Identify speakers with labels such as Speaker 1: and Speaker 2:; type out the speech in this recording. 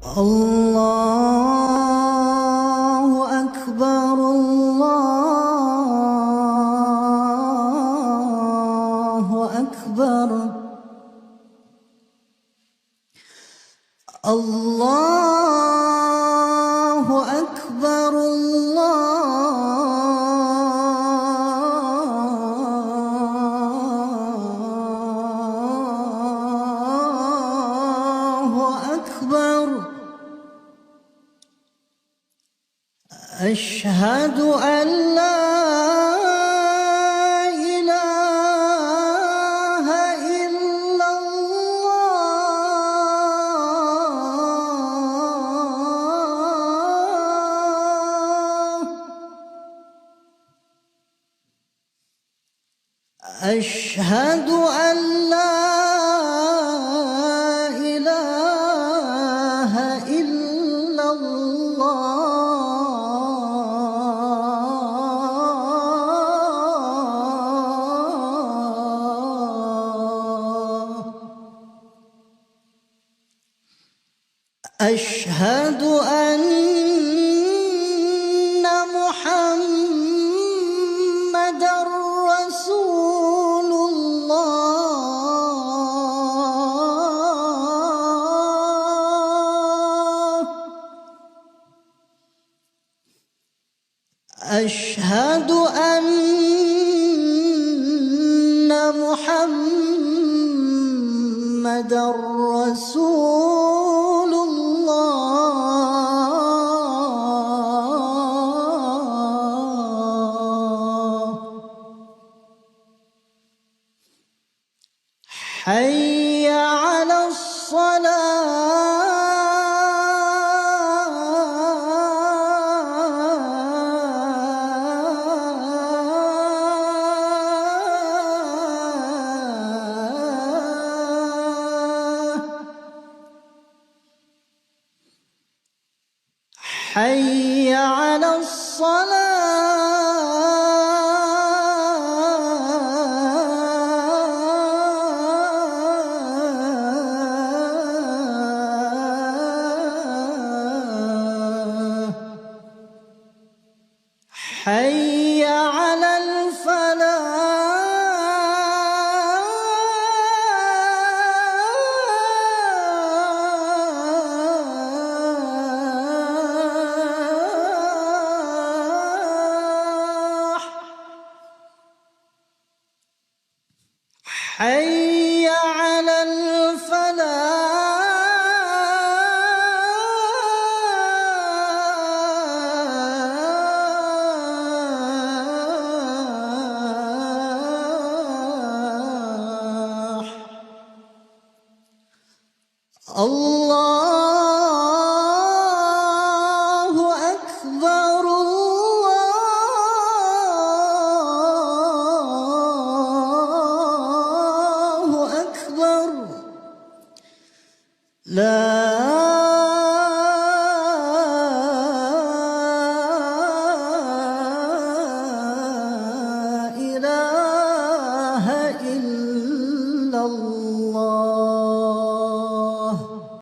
Speaker 1: الله أكبر الله أكبر الله أكبر الله أكبر أشهد أن لا إله إلا الله أشهد أن لا إله إلا الله أشهد أن محمدًا رسول الله أشهد أن محمدًا رسول الله حي على حي على الصلاة حي على الفلاح حي على الفلاح الله أكبر الله أكبر لا